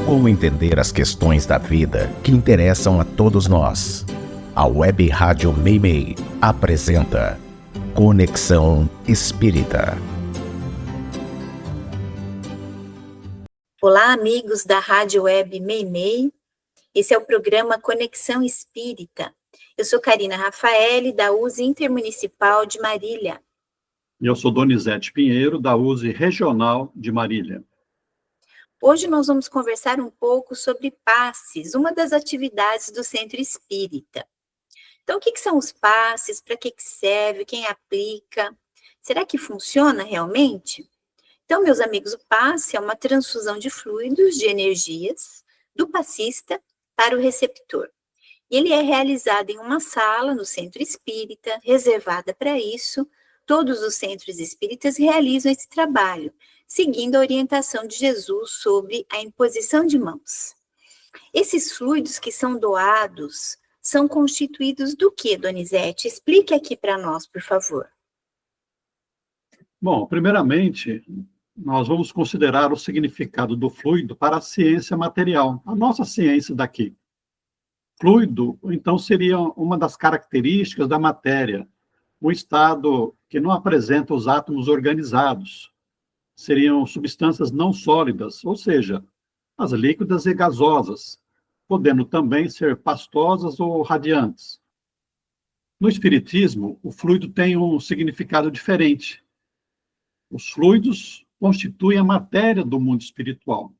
Como entender as questões da vida que interessam a todos nós? A Web Rádio Meimei apresenta Conexão Espírita. Olá, amigos da Rádio Web Meimei. Esse é o programa Conexão Espírita. Eu sou Karina Rafaeli, da USE Intermunicipal de Marília. E eu sou Donizete Pinheiro, da USE Regional de Marília. Hoje nós vamos conversar um pouco sobre passes, uma das atividades do Centro Espírita. Então, o que são os passes? Para que serve? Quem aplica? Será que funciona realmente? Então, meus amigos, o passe é uma transfusão de fluidos, de energias, do passista para o receptor. E ele é realizado em uma sala no Centro Espírita, reservada para isso. Todos os centros espíritas realizam esse trabalho, seguindo a orientação de Jesus sobre a imposição de mãos. Esses fluidos que são doados são constituídos do que, Donizete? Explique aqui para nós, por favor. Bom, primeiramente, nós vamos considerar o significado do fluido para a ciência material, a nossa ciência daqui. Fluido, então, seria uma das características da matéria, um estado que não apresenta os átomos organizados. Seriam substâncias não sólidas, ou seja, as líquidas e gasosas, podendo também ser pastosas ou radiantes. No Espiritismo, o fluido tem um significado diferente. Os fluidos constituem a matéria do mundo espiritual.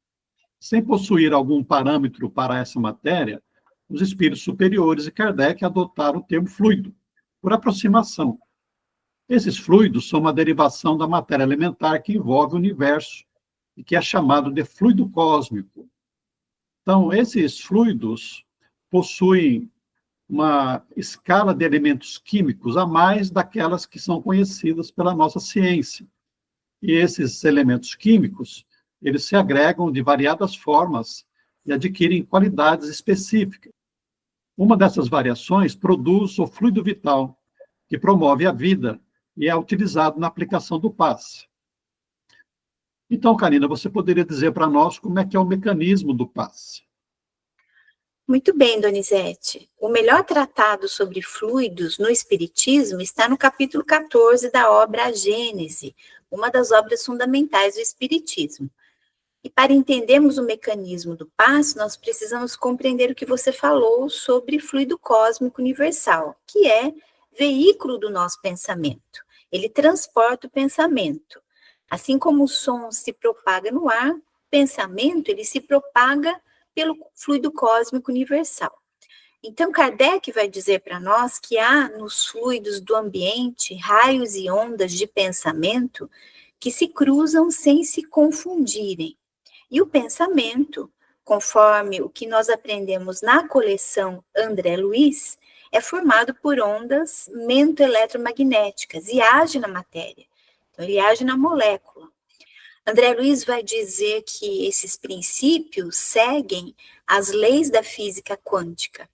Sem possuir algum parâmetro para essa matéria, os espíritos superiores e Kardec adotaram o termo fluido, por aproximação. Esses fluidos são uma derivação da matéria elementar que envolve o universo e que é chamado de fluido cósmico. Então, esses fluidos possuem uma escala de elementos químicos a mais daquelas que são conhecidas pela nossa ciência. E esses elementos químicos, eles se agregam de variadas formas e adquirem qualidades específicas. Uma dessas variações produz o fluido vital, que promove a vida e é utilizado na aplicação do passe. Então, Karina, você poderia dizer para nós como é que é o mecanismo do passe? Muito bem, Donizete. O melhor tratado sobre fluidos no Espiritismo está no capítulo 14 da obra A Gênese, uma das obras fundamentais do Espiritismo. E para entendermos o mecanismo do passe, nós precisamos compreender o que você falou sobre fluido cósmico universal, que é veículo do nosso pensamento. Ele transporta o pensamento. Assim como o som se propaga no ar, o pensamento ele se propaga pelo fluido cósmico universal. Então, Kardec vai dizer para nós que há nos fluidos do ambiente raios e ondas de pensamento que se cruzam sem se confundirem. E o pensamento, conforme o que nós aprendemos na coleção André Luiz, é formado por ondas mento-eletromagnéticas e age na matéria. Então, ele age na molécula. André Luiz vai dizer que esses princípios seguem as leis da física quântica.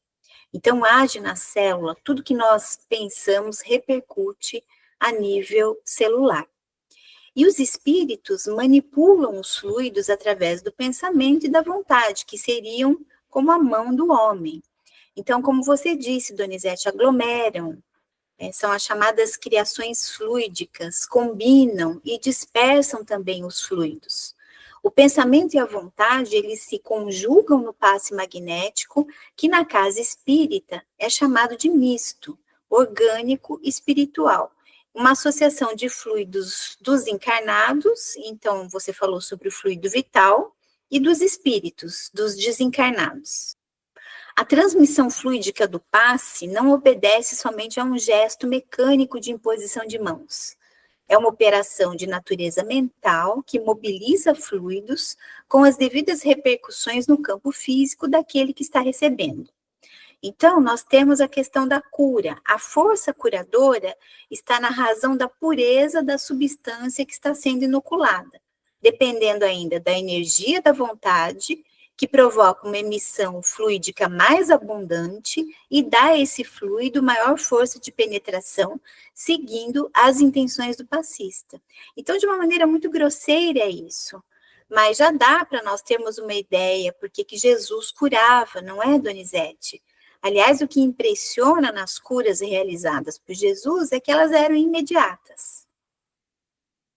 Então, age na célula, tudo que nós pensamos repercute a nível celular. E os espíritos manipulam os fluidos através do pensamento e da vontade, que seriam como a mão do homem. Então, como você disse, Donizete, aglomeram, são as chamadas criações fluídicas, combinam e dispersam também os fluidos. O pensamento e a vontade, eles se conjugam no passe magnético, que na casa espírita é chamado de misto, orgânico e espiritual. Uma associação de fluidos dos encarnados, então você falou sobre o fluido vital, e dos espíritos, dos desencarnados. A transmissão fluídica do passe não obedece somente a um gesto mecânico de imposição de mãos. É uma operação de natureza mental que mobiliza fluidos com as devidas repercussões no campo físico daquele que está recebendo. Então, nós temos a questão da cura. A força curadora está na razão da pureza da substância que está sendo inoculada, dependendo ainda da energia da vontade, que provoca uma emissão fluídica mais abundante e dá a esse fluido maior força de penetração, seguindo as intenções do passista. Então, de uma maneira muito grosseira é isso. Mas já dá para nós termos uma ideia porque que Jesus curava, não é, Donizete? Aliás, o que impressiona nas curas realizadas por Jesus é que elas eram imediatas.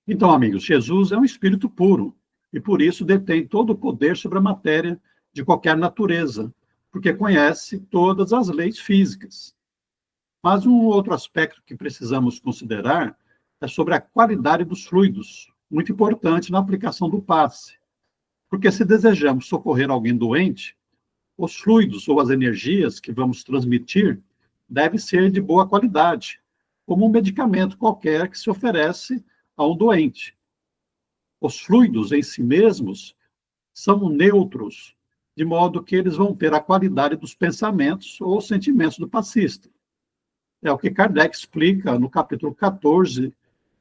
Então, amigos, Jesus é um espírito puro e por isso detém todo o poder sobre a matéria de qualquer natureza, porque conhece todas as leis físicas. Mas um outro aspecto que precisamos considerar é sobre a qualidade dos fluidos, muito importante na aplicação do passe. Porque se desejamos socorrer alguém doente, os fluidos ou as energias que vamos transmitir devem ser de boa qualidade, como um medicamento qualquer que se oferece a um doente. Os fluidos em si mesmos são neutros, de modo que eles vão ter a qualidade dos pensamentos ou sentimentos do passista. É o que Kardec explica no capítulo 14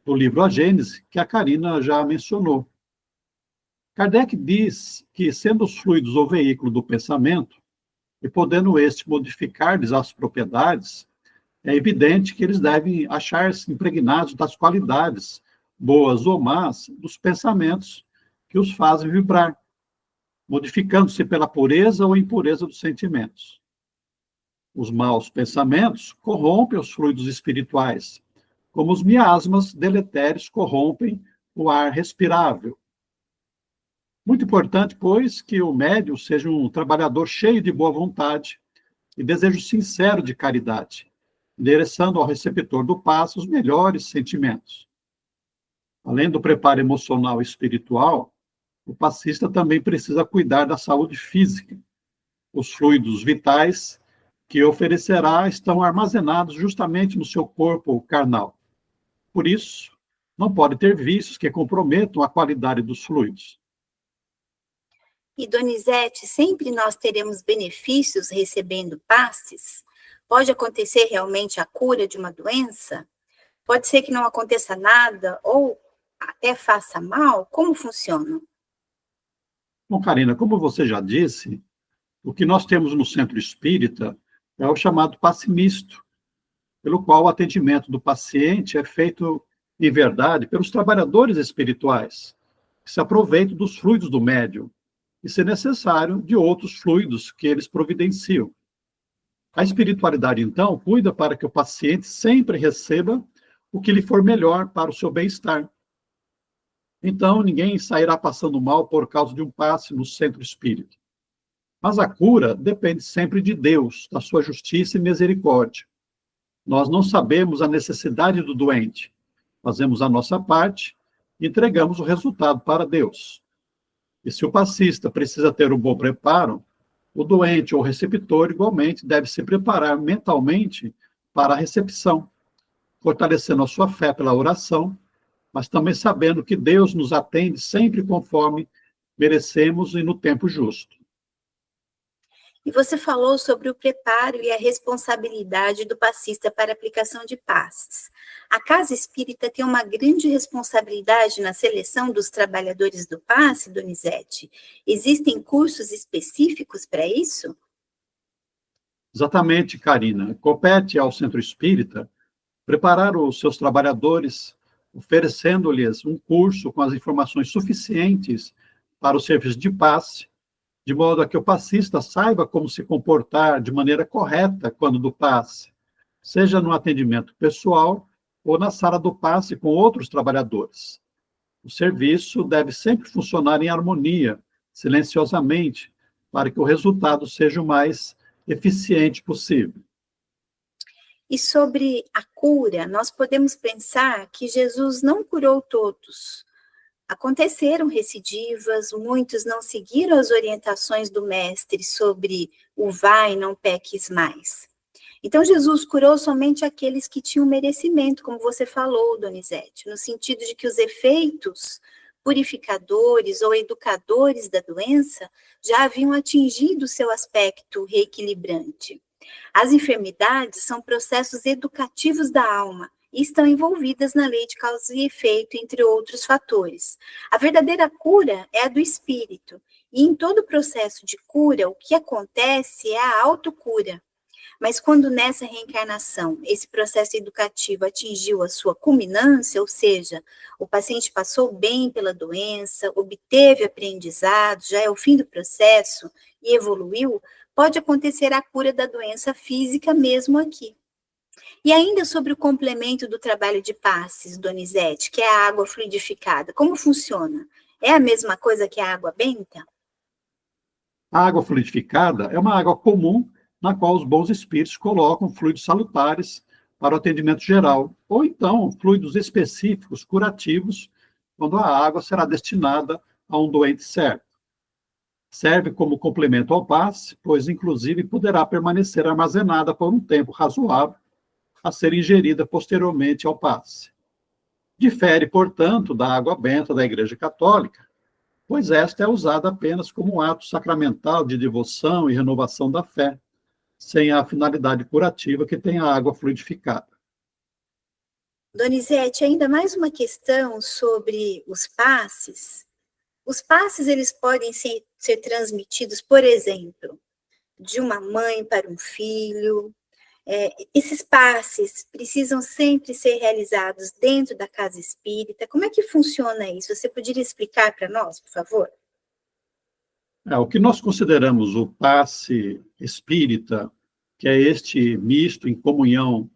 do livro A Gênese, que a Karina já mencionou. Kardec diz que, sendo os fluidos o veículo do pensamento, e podendo este modificar-lhes as propriedades, é evidente que eles devem achar-se impregnados das qualidades, boas ou más, dos pensamentos que os fazem vibrar, modificando-se pela pureza ou impureza dos sentimentos. Os maus pensamentos corrompem os fluidos espirituais, como os miasmas deletérios corrompem o ar respirável. Muito importante, pois, que o médium seja um trabalhador cheio de boa vontade e desejo sincero de caridade, endereçando ao receptor do passe os melhores sentimentos. Além do preparo emocional e espiritual, o passista também precisa cuidar da saúde física. Os fluidos vitais que oferecerá estão armazenados justamente no seu corpo carnal. Por isso, não pode ter vícios que comprometam a qualidade dos fluidos. E, Donizete, sempre nós teremos benefícios recebendo passes? Pode acontecer realmente a cura de uma doença? Pode ser que não aconteça nada ou até faça mal? Como funciona? Bom, Karina, como você já disse, o que nós temos no centro espírita é o chamado passe misto, pelo qual o atendimento do paciente é feito, em verdade, pelos trabalhadores espirituais, que se aproveitam dos fluidos do médium, e, se necessário, de outros fluidos que eles providenciam. A espiritualidade, então, cuida para que o paciente sempre receba o que lhe for melhor para o seu bem-estar. Então, ninguém sairá passando mal por causa de um passe no centro espírita. Mas a cura depende sempre de Deus, da sua justiça e misericórdia. Nós não sabemos a necessidade do doente. Fazemos a nossa parte e entregamos o resultado para Deus. E se o passista precisa ter um bom preparo, o doente ou o receptor igualmente deve se preparar mentalmente para a recepção, fortalecendo a sua fé pela oração, mas também sabendo que Deus nos atende sempre conforme merecemos e no tempo justo. E você falou sobre o preparo e a responsabilidade do passista para a aplicação de passes. A Casa Espírita tem uma grande responsabilidade na seleção dos trabalhadores do passe, Donizete? Existem cursos específicos para isso? Exatamente, Karina. Compete ao Centro Espírita preparar os seus trabalhadores, oferecendo-lhes um curso com as informações suficientes para o serviço de passe, de modo a que o passista saiba como se comportar de maneira correta quando do passe, seja no atendimento pessoal ou na sala do passe com outros trabalhadores. O serviço deve sempre funcionar em harmonia, silenciosamente, para que o resultado seja o mais eficiente possível. E sobre a cura, nós podemos pensar que Jesus não curou todos. Aconteceram recidivas, muitos não seguiram as orientações do mestre sobre o vai, não peques mais. Então, Jesus curou somente aqueles que tinham merecimento, como você falou, Donizete, no sentido de que os efeitos purificadores ou educadores da doença já haviam atingido seu aspecto reequilibrante. As enfermidades são processos educativos da alma e estão envolvidas na lei de causa e efeito, entre outros fatores. A verdadeira cura é a do espírito, e em todo processo de cura, o que acontece é a autocura. Mas quando nessa reencarnação esse processo educativo atingiu a sua culminância, ou seja, o paciente passou bem pela doença, obteve aprendizado, já é o fim do processo e evoluiu, pode acontecer a cura da doença física mesmo aqui. E ainda sobre o complemento do trabalho de passes, Donizete, que é a água fluidificada, como funciona? É a mesma coisa que a água benta? A água fluidificada é uma água comum na qual os bons espíritos colocam fluidos salutares para o atendimento geral, ou então fluidos específicos, curativos, quando a água será destinada a um doente certo. Serve como complemento ao passe, pois inclusive poderá permanecer armazenada por um tempo razoável a ser ingerida posteriormente ao passe. Difere, portanto, da água benta da Igreja Católica, pois esta é usada apenas como um ato sacramental de devoção e renovação da fé, sem a finalidade curativa que tem a água fluidificada. Donizete, ainda mais uma questão sobre os passes. Os passes, eles podem ser transmitidos, por exemplo, de uma mãe para um filho. Esses passes precisam sempre ser realizados dentro da casa espírita. Como é que funciona isso? Você poderia explicar para nós, por favor? O que nós consideramos o passe espírita, que é este misto em comunhão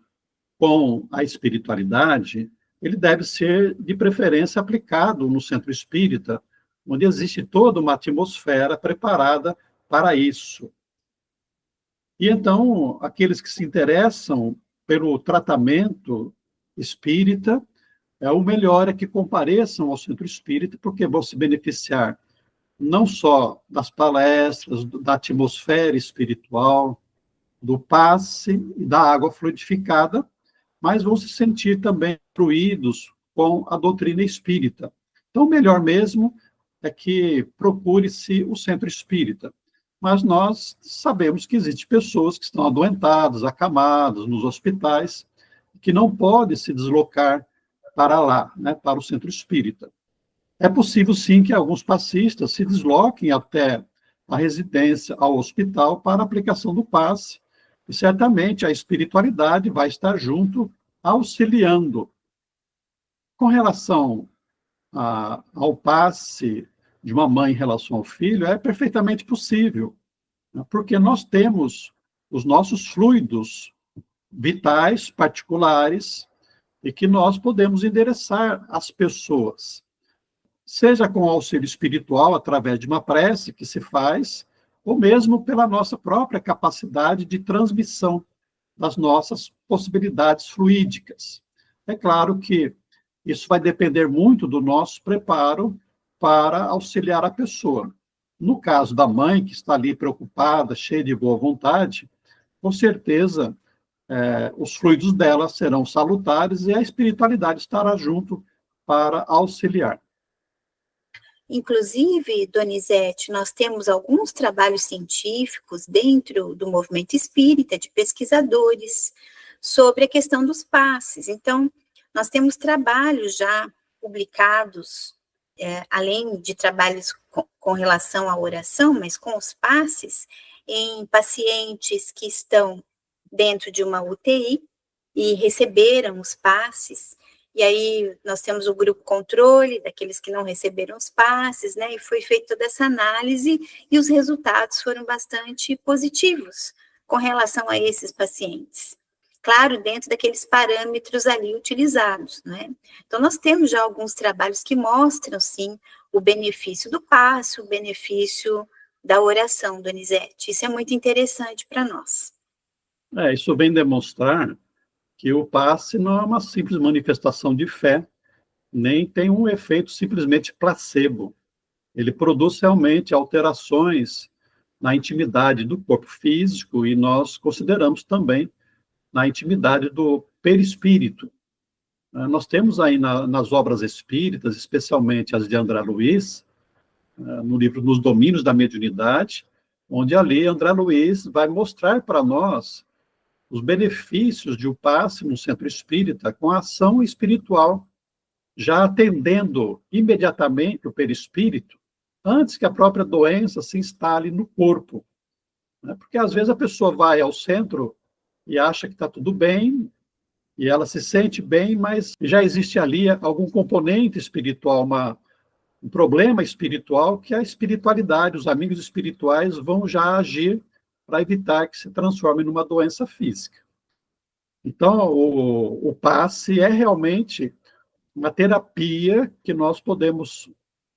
com a espiritualidade, ele deve ser, de preferência, aplicado no centro espírita, onde existe toda uma atmosfera preparada para isso. E então, aqueles que se interessam pelo tratamento espírita, o melhor é que compareçam ao centro espírita, porque vão se beneficiar não só das palestras, da atmosfera espiritual, do passe e da água fluidificada, mas vão se sentir também instruídos com a doutrina espírita. Então, o melhor mesmo é que procure-se o centro espírita. Mas nós sabemos que existem pessoas que estão adoentadas, acamadas nos hospitais, que não podem se deslocar para lá, né, para o centro espírita. É possível, sim, que alguns passistas se desloquem até a residência, ao hospital, para a aplicação do passe, e certamente a espiritualidade vai estar junto, auxiliando. Com relação ao passe de uma mãe em relação ao filho, é perfeitamente possível, né, porque nós temos os nossos fluidos vitais, particulares, e que nós podemos endereçar às pessoas, seja com auxílio espiritual, através de uma prece que se faz, ou mesmo pela nossa própria capacidade de transmissão das nossas possibilidades fluídicas. É claro que isso vai depender muito do nosso preparo para auxiliar a pessoa. No caso da mãe, que está ali preocupada, cheia de boa vontade, com certeza os fluidos dela serão salutares e a espiritualidade estará junto para auxiliar. Inclusive, Donizete, nós temos alguns trabalhos científicos dentro do movimento espírita, de pesquisadores, sobre a questão dos passes. Então, nós temos trabalhos já publicados, além de trabalhos com relação à oração, mas com os passes, em pacientes que estão dentro de uma UTI e receberam os passes. E aí nós temos o grupo controle, daqueles que não receberam os passes, né? E foi feita toda essa análise e os resultados foram bastante positivos com relação a esses pacientes. Claro, dentro daqueles parâmetros ali utilizados, né? Então, nós temos já alguns trabalhos que mostram, sim, o benefício do passe, o benefício da oração, Donizete. Isso é muito interessante para nós. Isso vem demonstrar que o passe não é uma simples manifestação de fé, nem tem um efeito simplesmente placebo. Ele produz realmente alterações na intimidade do corpo físico e nós consideramos também na intimidade do perispírito. Nós temos aí nas obras espíritas, especialmente as de André Luiz, no livro Nos Domínios da Mediunidade, onde ali André Luiz vai mostrar para nós os benefícios de um passe no centro espírita com a ação espiritual, já atendendo imediatamente o perispírito, antes que a própria doença se instale no corpo. Porque às vezes a pessoa vai ao centro e acha que está tudo bem, e ela se sente bem, mas já existe ali algum componente espiritual, um problema espiritual, que é a espiritualidade. Os amigos espirituais vão já agir para evitar que se transforme numa doença física. Então, o passe é realmente uma terapia que nós podemos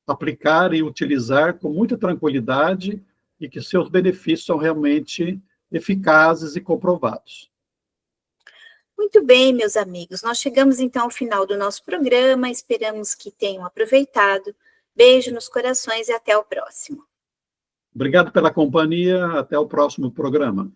aplicar e utilizar com muita tranquilidade e que seus benefícios são realmente eficazes e comprovados. Muito bem, meus amigos, nós chegamos então ao final do nosso programa, esperamos que tenham aproveitado. Beijo nos corações e até o próximo. Obrigado pela companhia, até o próximo programa.